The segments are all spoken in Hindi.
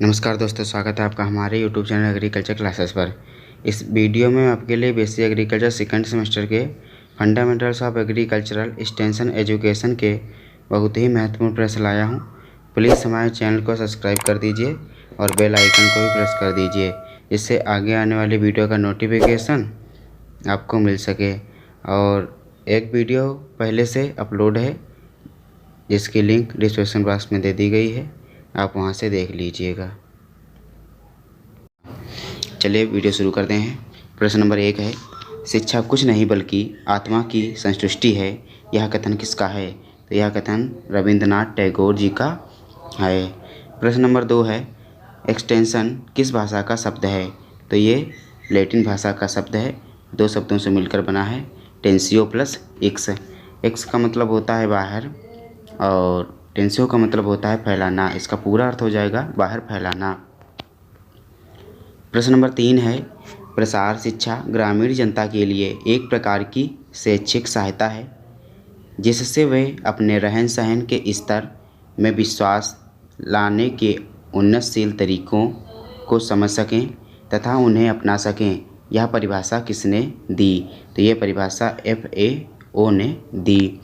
नमस्कार दोस्तों, स्वागत है आपका हमारे YouTube चैनल एग्रीकल्चर क्लासेस पर। इस वीडियो में आपके लिए बेसिक एग्रीकल्चर सेकंड सेमेस्टर के fundamentals of agricultural extension education के बहुत ही महत्वपूर्ण प्रश्न लाया हूं। प्लीज़ हमारे चैनल को सब्सक्राइब कर दीजिए और बेल आइकन को भी प्रेस कर दीजिए, जिससे आगे आने वाली वीडियो का नोटिफिकेशन आपको मिल सके। और एक वीडियो पहले से अपलोड है जिसकी लिंक डिस्क्रिप्शन बॉक्स में दे दी गई है, आप वहां से देख लीजिएगा। चलिए वीडियो शुरू करते हैं। प्रश्न नंबर 1 है, शिक्षा कुछ नहीं बल्कि आत्मा की संतुष्टि है, यह कथन किसका है? तो यह कथन रविंद्रनाथ टैगोर जी का है। प्रश्न नंबर 2 है, एक्सटेंशन किस भाषा का शब्द है? तो ये लैटिन भाषा का शब्द है, दो शब्दों से मिलकर बना है, टेंसियो प्लस एक्स। एक्स का मतलब होता है बाहर और टेंसियो का मतलब होता है फैलाना। इसका पूरा अर्थ हो जाएगा बाहर फैलाना। प्रश्न नंबर 3 है, प्रसार शिक्षा ग्रामीण जनता के लिए एक प्रकार की शैक्षिक सहायता है जिससे वे अपने रहन सहन के स्तर में विश्वास लाने के उन्नतशील तरीकों को समझ सकें तथा उन्हें अपना सकें। यह परिभाषा किसने दी? तो ये परिभाषा FAO ने दी।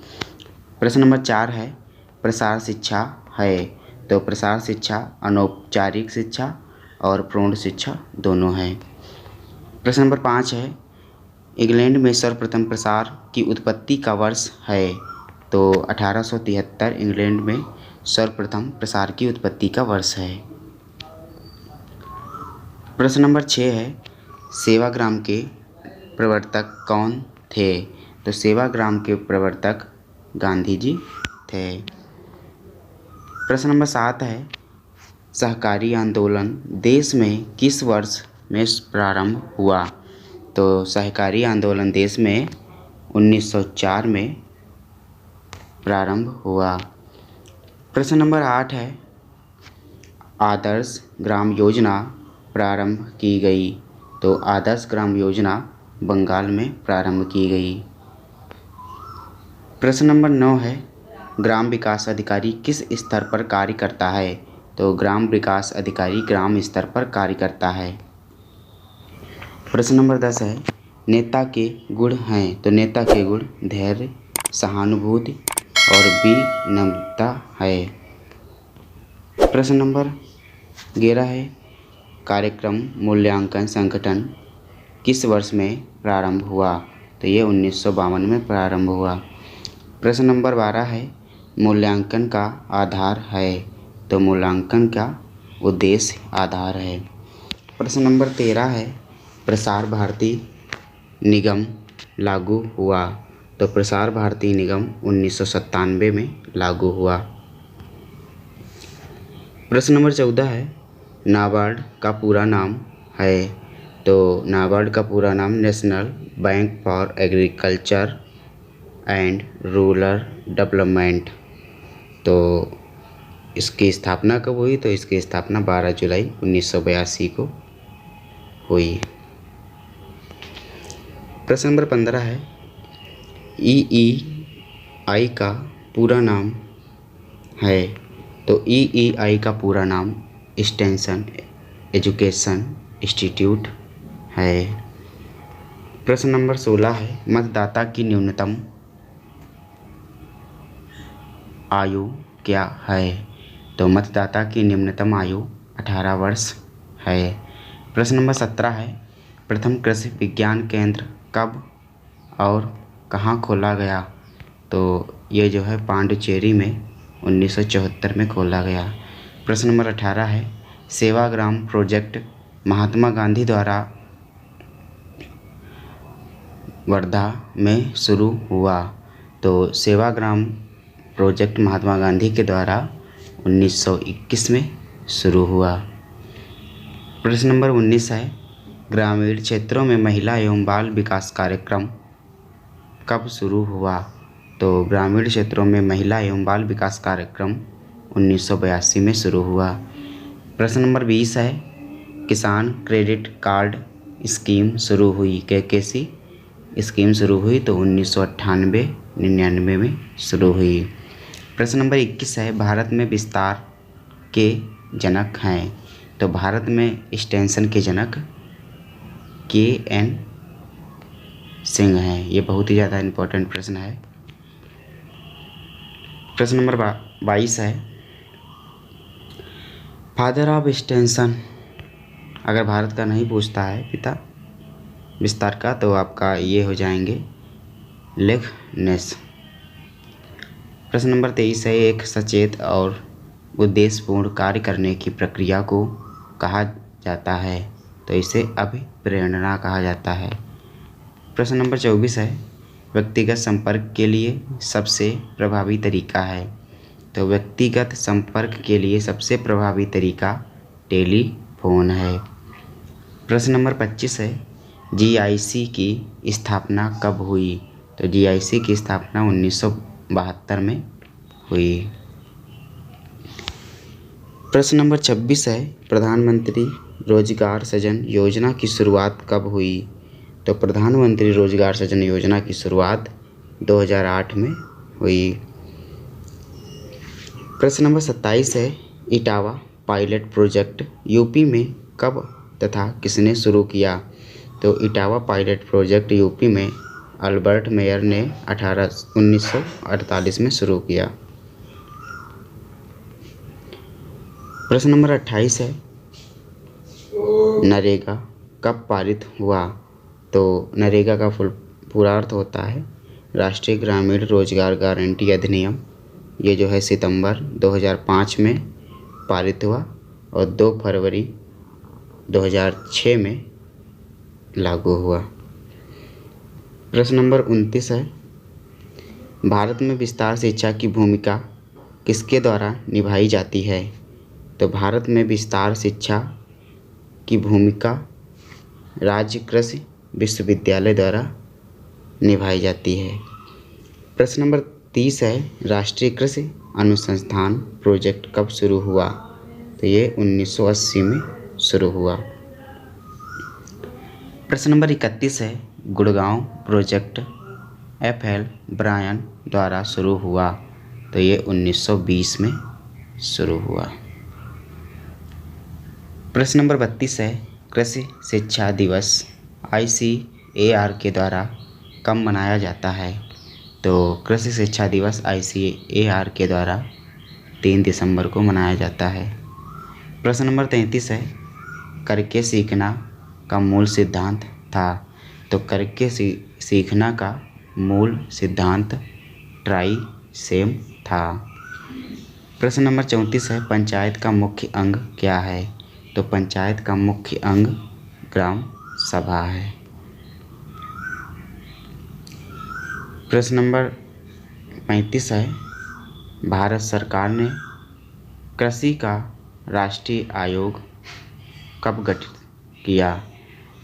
प्रश्न नंबर 4 है, प्रसार शिक्षा है? तो प्रसार शिक्षा अनौपचारिक शिक्षा और प्रौढ़ शिक्षा दोनों है। प्रश्न नंबर 5 है, इंग्लैंड में सर्वप्रथम प्रसार की उत्पत्ति का वर्ष है? तो 1873 इंग्लैंड में सर्वप्रथम प्रसार की उत्पत्ति का वर्ष है। प्रश्न नंबर 6 है, सेवाग्राम के प्रवर्तक कौन थे? तो सेवाग्राम के प्रवर्तक गांधी जी थे। प्रश्न नंबर 7 है, सहकारी आंदोलन देश में किस वर्ष में प्रारंभ हुआ? तो सहकारी आंदोलन देश में 1904 में प्रारंभ हुआ। प्रश्न नंबर 8 है, आदर्श ग्राम योजना प्रारंभ की गई? तो आदर्श ग्राम योजना बंगाल में प्रारंभ की गई। प्रश्न नंबर 9 है, ग्राम विकास अधिकारी किस स्तर पर कार्य करता है? तो ग्राम विकास अधिकारी ग्राम स्तर पर कार्य करता है। प्रश्न नंबर 10 है, नेता के गुण हैं? तो नेता के गुण धैर्य, सहानुभूति और विनम्रता है। प्रश्न नंबर 11 है, कार्यक्रम मूल्यांकन संगठन किस वर्ष में प्रारंभ हुआ? तो ये 1952 में प्रारंभ हुआ। प्रश्न नंबर 12 है, मूल्यांकन का आधार है? तो मूल्यांकन का उद्देश्य आधार है। प्रश्न नंबर 13 है, प्रसार भारती निगम लागू हुआ? तो प्रसार भारती निगम 1997 में लागू हुआ। प्रश्न नंबर 14 है, नाबार्ड का पूरा नाम है? तो नाबार्ड का पूरा नाम national bank for agriculture and rural development. तो इसकी स्थापना कब हुई? तो इसकी स्थापना 12 जुलाई 1982 को हुई। प्रश्न नंबर 15 है, EEI का पूरा नाम है? तो EEI का पूरा नाम एक्सटेंशन एजुकेशन इंस्टीट्यूट है। प्रश्न नंबर 16 है, मतदाता की न्यूनतम आयु क्या है? तो मतदाता की न्यूनतम आयु 18 वर्ष है। प्रश्न नंबर 17 है, प्रथम कृषि विज्ञान केंद्र कब और कहाँ खोला गया? तो ये जो है पांडिचेरी में 1974 में खोला गया। प्रश्न नंबर 18 है, सेवाग्राम प्रोजेक्ट महात्मा गांधी द्वारा वर्धा में शुरू हुआ? तो सेवाग्राम प्रोजेक्ट महात्मा गांधी के द्वारा 1921 में शुरू हुआ। प्रश्न नंबर 19 है, ग्रामीण क्षेत्रों में महिला एवं बाल विकास कार्यक्रम कब शुरू हुआ? तो ग्रामीण क्षेत्रों में महिला एवं बाल विकास कार्यक्रम 1982 में शुरू हुआ। प्रश्न नंबर 20 है, किसान क्रेडिट कार्ड स्कीम शुरू हुई? कैसी स्कीम शुरू हुई? तो 1998-99 में शुरू हुई। प्रश्न नंबर 21 है, भारत में विस्तार के जनक हैं? तो भारत में एक्सटेंशन के जनक KN सिंह हैं। ये बहुत ही ज़्यादा इम्पोर्टेंट प्रश्न है। प्रश्न नंबर 22 है, फादर ऑफ एक्सटेंशन अगर भारत का नहीं पूछता है पिता विस्तार का, तो आपका ये हो जाएंगे लेब्निज़। प्रश्न नंबर 23 है, एक सचेत और उद्देश्यपूर्ण कार्य करने की प्रक्रिया को कहा जाता है, तो इसे अभिप्रेरणा कहा जाता है। प्रश्न नंबर 24 है, व्यक्तिगत संपर्क के लिए सबसे प्रभावी तरीका है, तो व्यक्तिगत संपर्क के लिए सबसे प्रभावी तरीका टेलीफोन है। प्रश्न नंबर 25 है, GIC की स्थापना कब हुई, तो GIC की स्थापना 1972 में हुई। प्रश्न नंबर 26 है, प्रधानमंत्री रोजगार सृजन योजना की शुरुआत कब हुई, तो प्रधानमंत्री रोजगार सृजन योजना की शुरुआत 2008 में हुई। प्रश्न नंबर 27 है, इटावा पायलट प्रोजेक्ट यूपी में कब तथा किसने शुरू किया, तो इटावा पायलट प्रोजेक्ट यूपी में अल्बर्ट मेयर ने 1948 में शुरू किया। प्रश्न नंबर 28 है, नरेगा कब पारित हुआ, तो नरेगा का पूरा अर्थ होता है राष्ट्रीय ग्रामीण रोजगार गारंटी अधिनियम। ये जो है सितंबर 2005 में पारित हुआ और 2 फरवरी 2006 में लागू हुआ। प्रश्न नंबर 29 है, भारत में विस्तार शिक्षा की भूमिका किसके द्वारा निभाई जाती है, तो भारत में विस्तार शिक्षा की भूमिका राज्य कृषि विश्वविद्यालय द्वारा निभाई जाती है। प्रश्न नंबर 30 है, राष्ट्रीय कृषि अनुसंधान प्रोजेक्ट कब शुरू हुआ, तो ये 1980 में शुरू हुआ। प्रश्न नंबर 31 है, गुड़गांव प्रोजेक्ट FL ब्रायन द्वारा शुरू हुआ, तो ये 1920 में शुरू हुआ। प्रश्न नंबर 32 है, कृषि शिक्षा दिवस ICAR के द्वारा कब मनाया जाता है, तो कृषि शिक्षा दिवस ICAR के द्वारा 3 दिसंबर को मनाया जाता है। प्रश्न नंबर 33 है, करके सीखना का मूल सिद्धांत था, तो करके सीखना का मूल सिद्धांत ट्राई सेम था। प्रश्न नंबर 34 है, पंचायत का मुख्य अंग क्या है, तो पंचायत का मुख्य अंग ग्राम सभा है। प्रश्न नंबर 35 है, भारत सरकार ने कृषि का राष्ट्रीय आयोग कब गठित किया,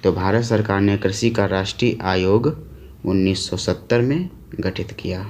तो भारत सरकार ने कृषि का राष्ट्रीय आयोग 1970 में गठित किया।